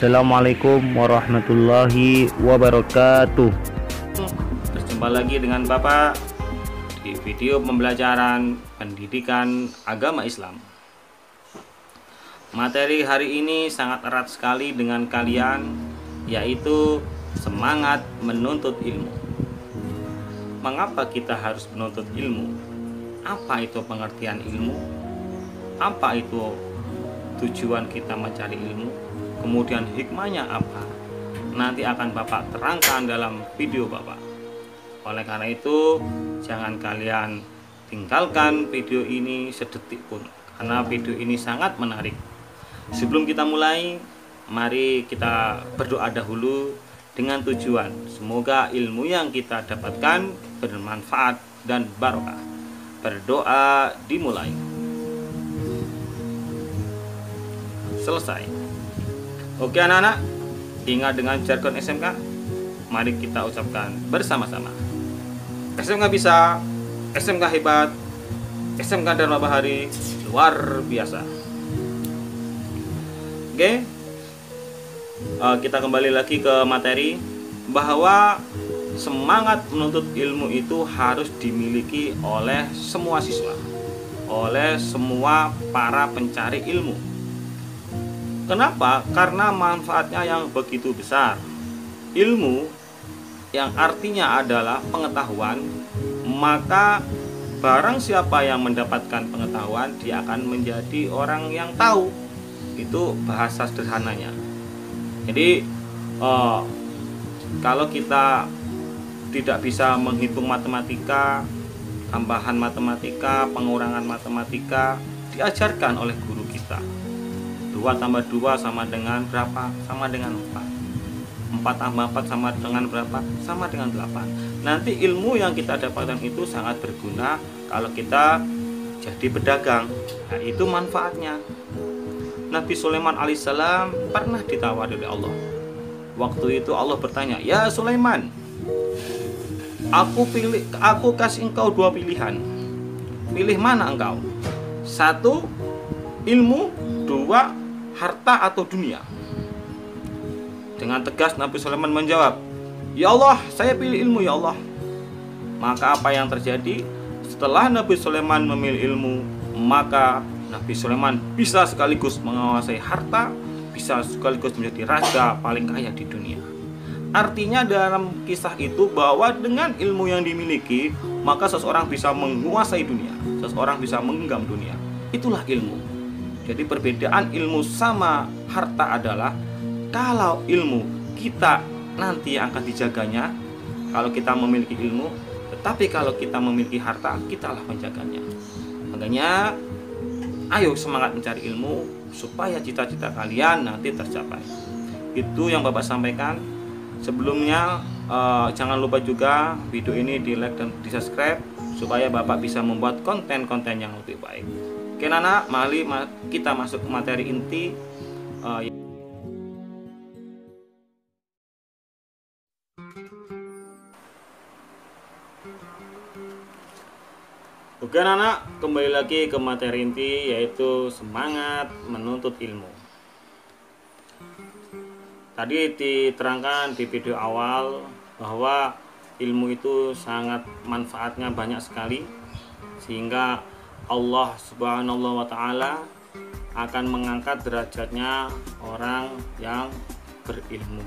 Assalamualaikum warahmatullahi wabarakatuh. Berjumpa lagi dengan Bapak di video pembelajaran pendidikan agama Islam. Materi hari ini sangat erat sekali dengan kalian, yaitu semangat menuntut ilmu. Mengapa kita harus menuntut ilmu? Apa itu pengertian ilmu? Apa itu tujuan kita mencari ilmu? Kemudian hikmahnya apa? Nanti akan Bapak terangkan dalam video Bapak. Oleh karena itu, jangan kalian tinggalkan video ini sedetik pun, karena video ini sangat menarik. Sebelum kita mulai, mari kita berdoa dahulu dengan tujuan semoga ilmu yang kita dapatkan bermanfaat dan barokah. Berdoa dimulai. Selesai. Oke anak-anak, ingat dengan jargon SMK. Mari kita ucapkan bersama-sama. SMK bisa, SMK hebat, SMK Dharma Bahari luar biasa. Oke, kita kembali lagi ke materi bahwa semangat menuntut ilmu itu harus dimiliki oleh semua siswa, oleh semua para pencari ilmu. Kenapa? Karena manfaatnya yang begitu besar. Ilmu yang artinya adalah pengetahuan, maka barang siapa yang mendapatkan pengetahuan, dia akan menjadi orang yang tahu. Itu bahasa sederhananya. Jadi kalau kita tidak bisa menghitung matematika, tambahan matematika, pengurangan matematika, diajarkan oleh guru kita. 2 tambah 2 sama dengan berapa? Sama dengan 4. 4 tambah 4 sama dengan berapa? Sama dengan 8. Nanti ilmu yang kita dapatkan itu sangat berguna kalau kita jadi pedagang. Nah, itu manfaatnya. Nabi Sulaiman alaihissalam pernah ditawari oleh Allah. Waktu itu Allah bertanya, "Ya Sulaiman, aku kasih engkau 2 pilihan. Pilih mana engkau? 1 ilmu, 2 harta atau dunia?" Dengan tegas Nabi Sulaiman menjawab, "Ya Allah, saya pilih ilmu ya Allah." Maka apa yang terjadi? Setelah Nabi Sulaiman memilih ilmu, maka Nabi Sulaiman bisa sekaligus menguasai harta, bisa sekaligus menjadi raja paling kaya di dunia. Artinya dalam kisah itu bahwa dengan ilmu yang dimiliki, maka seseorang bisa menguasai dunia, seseorang bisa menggenggam dunia. Itulah ilmu. Jadi perbedaan ilmu sama harta adalah kalau ilmu kita nanti akan dijaganya kalau kita memiliki ilmu, tetapi kalau kita memiliki harta, kitalah penjaganya. Makanya ayo semangat mencari ilmu supaya cita-cita kalian nanti tercapai. Itu yang Bapak sampaikan. Sebelumnya jangan lupa juga video ini di like dan di subscribe supaya Bapak bisa membuat konten-konten yang lebih baik. Oke anak, mari kita masuk ke materi inti. Oke anak, kembali lagi ke materi inti, yaitu semangat menuntut ilmu. Tadi diterangkan di video awal bahwa ilmu itu sangat manfaatnya banyak sekali, sehingga Allah Subhanahu wa Ta'ala akan mengangkat derajatnya orang yang berilmu.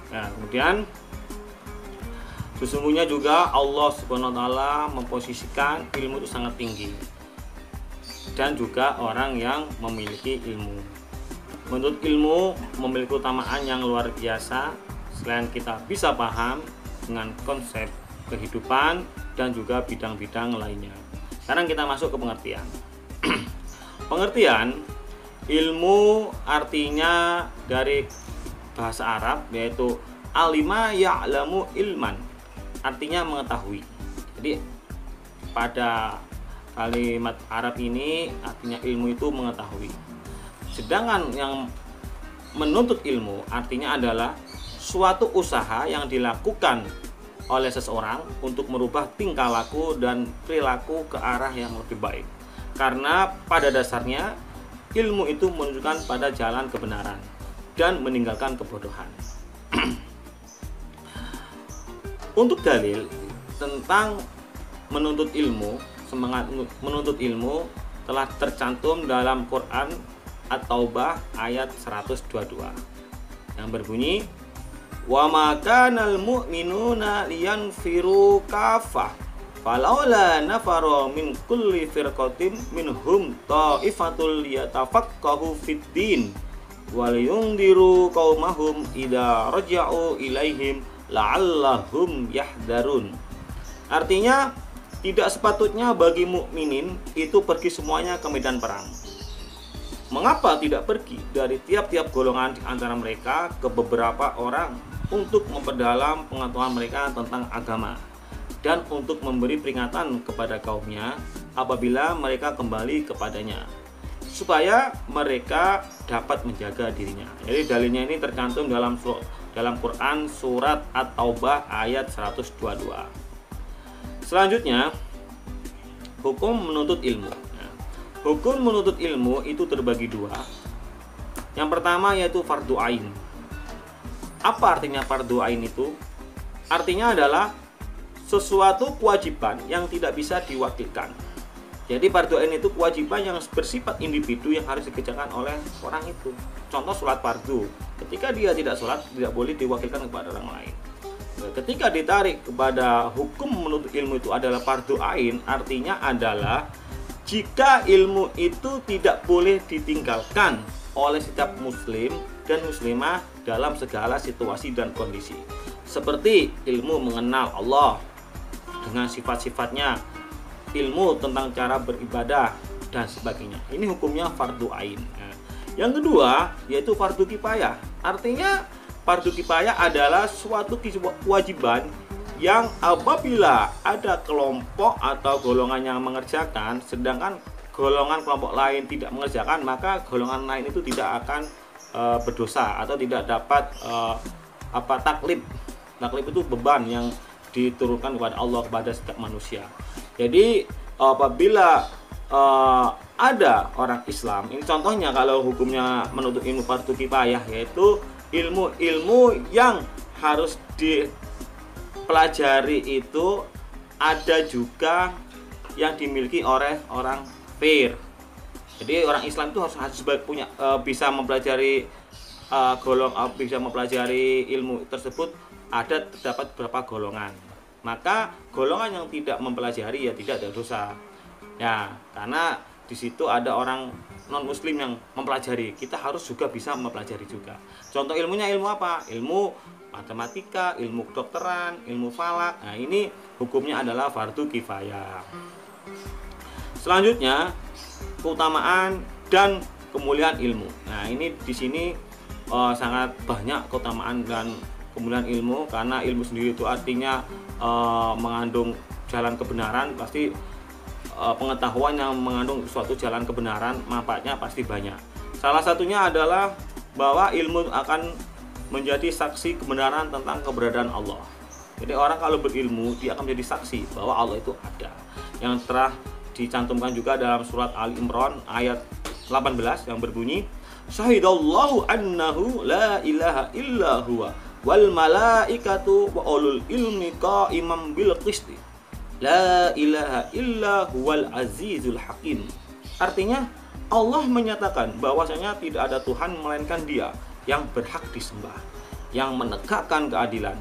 Nah, kemudian sesungguhnya juga Allah Subhanahu wa Ta'ala memposisikan ilmu itu sangat tinggi, dan juga orang yang memiliki ilmu. Menuntut ilmu memiliki utamaan yang luar biasa. Selain kita bisa paham dengan konsep kehidupan dan juga bidang-bidang lainnya. Sekarang kita masuk ke pengertian. Pengertian ilmu artinya dari bahasa Arab, yaitu alima ya'lamu ilman, artinya mengetahui. Jadi pada kalimat Arab ini artinya ilmu itu mengetahui. Sedangkan yang menuntut ilmu artinya adalah suatu usaha yang dilakukan oleh seseorang untuk merubah tingkah laku dan perilaku ke arah yang lebih baik. Karena pada dasarnya ilmu itu menunjukkan pada jalan kebenaran. dan meninggalkan kebodohan. Untuk dalil tentang menuntut ilmu, semangat menuntut ilmu telah tercantum dalam Quran At-Taubah ayat 122 yang berbunyi, wa ma kanal mu'minuna liyanfiru kafah falaula nafara min kulli firqatin minhum ta'ifatul yatafaqahu fid din wal yundiru qaumahum idza raja'u ilaihim la'allahum yahdarun. Artinya, tidak sepatutnya bagi mukminin itu pergi semuanya ke medan perang. Mengapa tidak pergi dari tiap-tiap golongan di antara mereka ke beberapa orang untuk memperdalam pengetahuan mereka tentang agama dan untuk memberi peringatan kepada kaumnya apabila mereka kembali kepadanya, supaya mereka dapat menjaga dirinya. Jadi dalilnya ini tercantum dalam Quran surat At-Taubah ayat 122. Selanjutnya, hukum menuntut ilmu. Nah, hukum menuntut ilmu itu terbagi dua. Yang pertama yaitu fardu ain. Apa artinya fardu ain itu? Artinya adalah sesuatu kewajiban yang tidak bisa diwakilkan. Jadi fardu ain itu kewajiban yang bersifat individu yang harus dikerjakan oleh orang itu. Contoh sholat fardu. Ketika dia tidak sholat, tidak boleh diwakilkan kepada orang lain. Ketika ditarik kepada hukum menuntut ilmu itu adalah fardu ain, artinya adalah jika ilmu itu tidak boleh ditinggalkan oleh setiap muslim dan muslimah dalam segala situasi dan kondisi. Seperti ilmu mengenal Allah dengan sifat-sifatnya, ilmu tentang cara beribadah dan sebagainya. Ini hukumnya fardu ain. Yang kedua yaitu fardu kifayah. Artinya fardu kifayah adalah suatu kewajiban yang apabila ada kelompok atau golongan yang mengerjakan, sedangkan golongan kelompok lain tidak mengerjakan, maka golongan lain itu tidak akan berdosa atau tidak dapat taklif. Taklif itu beban yang diturunkan kepada Allah kepada setiap manusia. Jadi apabila ada orang Islam, ini contohnya kalau hukumnya menuntut ilmu fardu kifayah, yaitu ilmu-ilmu yang harus dipelajari itu ada juga yang dimiliki oleh orang kafir. Jadi orang Islam itu harus punya bisa mempelajari bisa mempelajari ilmu tersebut. Terdapat beberapa golongan. Maka golongan yang tidak mempelajari ya tidak ada dosa. Ya, karena di situ ada orang non muslim yang mempelajari, kita harus juga bisa mempelajari juga. Contoh ilmunya ilmu apa? Ilmu matematika, ilmu kedokteran, ilmu falak. Nah, ini hukumnya adalah fardu kifayah. Selanjutnya, keutamaan dan kemuliaan ilmu. Nah, ini di sini sangat banyak keutamaan dan kemuliaan ilmu, karena ilmu sendiri itu artinya mengandung jalan kebenaran. Pasti pengetahuan yang mengandung suatu jalan kebenaran, manfaatnya pasti banyak. Salah satunya adalah bahwa ilmu akan menjadi saksi kebenaran tentang keberadaan Allah. Jadi orang kalau berilmu, dia akan menjadi saksi bahwa Allah itu ada. Yang telah dicantumkan juga dalam surat Ali Imran ayat 18 yang berbunyi, Syahidallahu annahu la ilaha illa huwa wal malaikatu wa ulul ilmi qa'iman bil qisti. La ilaha illa huwal azizul hakim. Artinya Allah menyatakan bahwasanya tidak ada Tuhan melainkan Dia yang berhak disembah, yang menegakkan keadilan.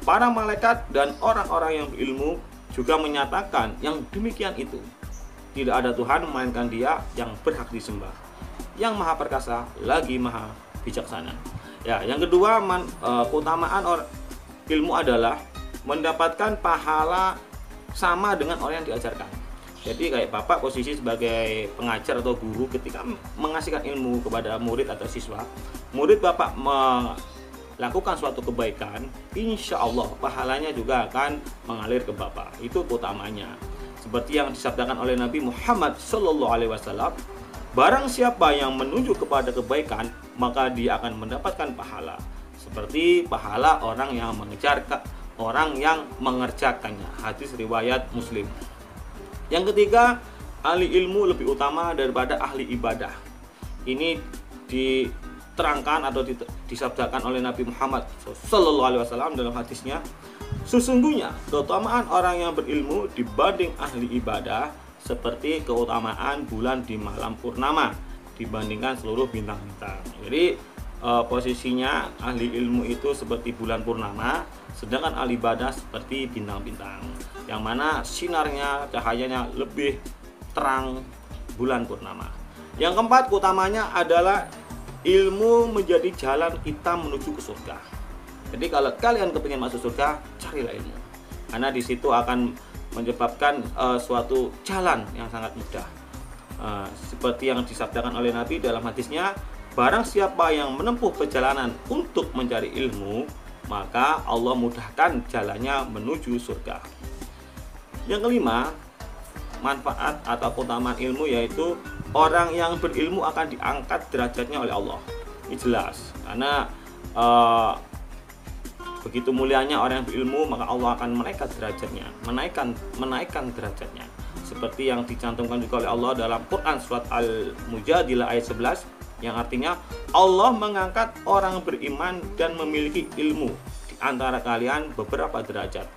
Para malaikat dan orang-orang yang berilmu juga menyatakan yang demikian itu. Tidak ada Tuhan melainkan Dia yang berhak disembah, yang maha perkasa lagi maha bijaksana. Ya, yang kedua keutamaan ilmu adalah mendapatkan pahala sama dengan orang yang diajarkan. Jadi kayak Bapak posisi sebagai pengajar atau guru, ketika mengasihkan ilmu kepada murid atau siswa, murid Bapak melakukan suatu kebaikan, insya Allah pahalanya juga akan mengalir ke Bapak. Itu utamanya. Seperti yang disabdakan oleh Nabi Muhammad SAW, barang siapa yang menuju kepada kebaikan, maka dia akan mendapatkan pahala. Seperti pahala orang yang mengerjakannya. Hadis riwayat Muslim. Yang ketiga, ahli ilmu lebih utama daripada ahli ibadah. Ini diterangkan atau disabdakan oleh Nabi Muhammad SAW dalam hadisnya, sesungguhnya keutamaan orang yang berilmu dibanding ahli ibadah seperti keutamaan bulan di malam purnama dibandingkan seluruh bintang-bintang. Jadi posisinya ahli ilmu itu seperti bulan purnama, sedangkan ahli ibadah seperti bintang-bintang, yang mana sinarnya, cahayanya lebih terang bulan purnama. Yang keempat utamanya adalah ilmu menjadi jalan kita menuju ke surga. Jadi kalau kalian kepingin masuk surga, carilah ilmu, karena di situ akan menyebabkan suatu jalan yang sangat mudah. Seperti yang disabdakan oleh Nabi dalam hadisnya, barang siapa yang menempuh perjalanan untuk mencari ilmu, maka Allah mudahkan jalannya menuju surga. Yang kelima, manfaat atau keutamaan ilmu yaitu orang yang berilmu akan diangkat derajatnya oleh Allah. Ini jelas, karena begitu mulianya orang yang berilmu, maka Allah akan menaikkan derajatnya, menaikkan derajatnya. Seperti yang dicantumkan juga oleh Allah dalam Quran surat Al-Mujadilah ayat 11, yang artinya Allah mengangkat orang beriman dan memiliki ilmu di antara kalian beberapa derajat,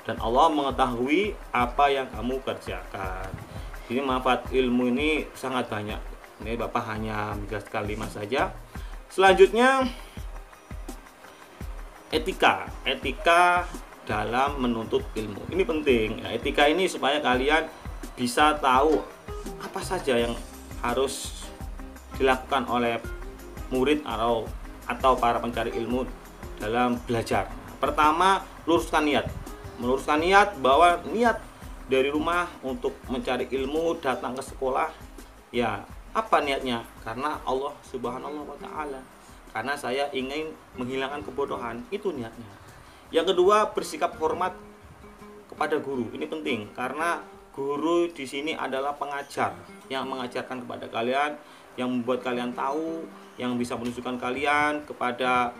dan Allah mengetahui apa yang kamu kerjakan. Jadi manfaat ilmu ini sangat banyak. Ini Bapak hanya menjelaskan 5 saja. Selanjutnya, etika dalam menuntut ilmu. Ini penting. Ya, etika ini supaya kalian bisa tahu apa saja yang harus dilakukan oleh murid atau para pencari ilmu dalam belajar. Pertama, luruskan niat. Meluruskan niat bahwa niat dari rumah untuk mencari ilmu, datang ke sekolah, ya apa niatnya? Karena Allah Subhanahu wa Ta'ala. Karena saya ingin menghilangkan kebodohan, itu niatnya. Yang kedua, bersikap hormat kepada guru. Ini penting karena guru di sini adalah pengajar yang mengajarkan kepada kalian, yang membuat kalian tahu, yang bisa menunjukkan kalian kepada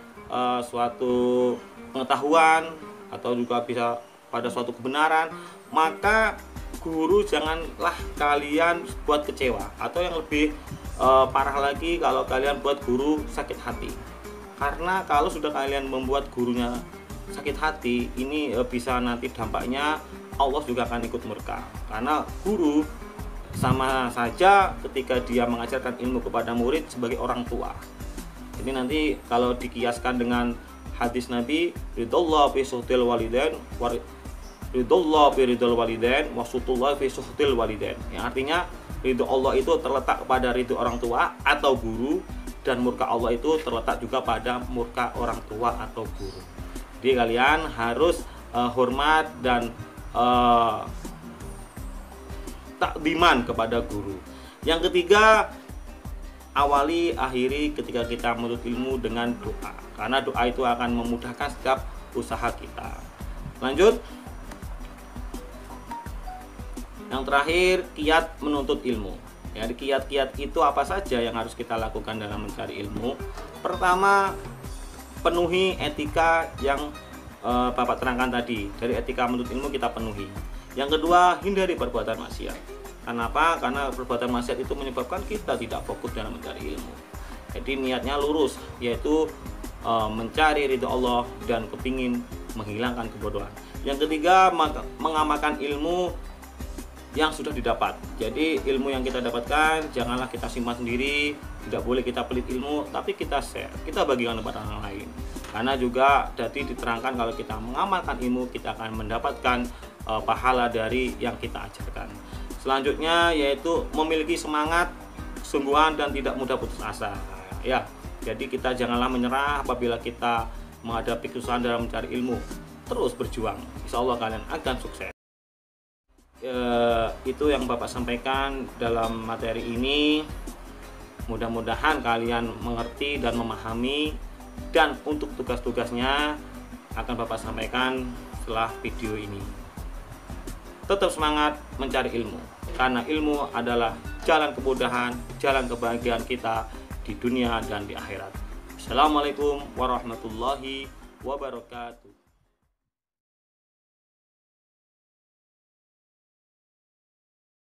suatu pengetahuan atau juga bisa pada suatu kebenaran. Maka guru janganlah kalian buat kecewa, atau yang lebih parah lagi kalau kalian buat guru sakit hati. Karena kalau sudah kalian membuat gurunya sakit hati, ini bisa nanti dampaknya Allah juga akan ikut murka. Karena guru sama saja ketika dia mengajarkan ilmu kepada murid sebagai orang tua. Jadi nanti kalau dikiaskan dengan hadis Nabi, ridallah fi suhtil walidain ridallah fi ridal walidain wa sutullah fi suhtil walidain. Yang artinya ridho Allah itu terletak pada ridho orang tua atau guru, dan murka Allah itu terletak juga pada murka orang tua atau guru. Jadi kalian harus hormat dan takdiman kepada guru. Yang ketiga, awali akhiri ketika kita menuntut ilmu dengan doa, karena doa itu akan memudahkan setiap usaha kita. Lanjut. Yang terakhir, kiat menuntut ilmu. Ya, kiat-kiat itu apa saja yang harus kita lakukan dalam mencari ilmu? Pertama, penuhi etika yang Bapak terangkan tadi. Dari etika menuntut ilmu kita penuhi. Yang kedua, hindari perbuatan maksiat. Kenapa? Karena perbuatan maksiat itu menyebabkan kita tidak fokus dalam mencari ilmu. Jadi niatnya lurus, yaitu mencari ridho Allah dan kepingin menghilangkan kebodohan. Yang ketiga, mengamalkan ilmu yang sudah didapat. Jadi ilmu yang kita dapatkan janganlah kita simpan sendiri, tidak boleh kita pelit ilmu, tapi kita share, kita bagikan kepada orang lain. Karena juga tadi diterangkan kalau kita mengamalkan ilmu, kita akan mendapatkan pahala dari yang kita ajarkan. Selanjutnya yaitu memiliki semangat, kesungguhan, dan tidak mudah putus asa. Ya, jadi kita janganlah menyerah apabila kita menghadapi kesusahan dalam mencari ilmu. Terus berjuang, insya Allah kalian akan sukses. Itu yang Bapak sampaikan dalam materi ini. Mudah-mudahan kalian mengerti dan memahami, dan untuk tugas-tugasnya akan Bapak sampaikan setelah video ini. Tetap semangat mencari ilmu, karena ilmu adalah jalan kemudahan, jalan kebahagiaan kita di dunia dan di akhirat. Assalamualaikum warahmatullahi wabarakatuh.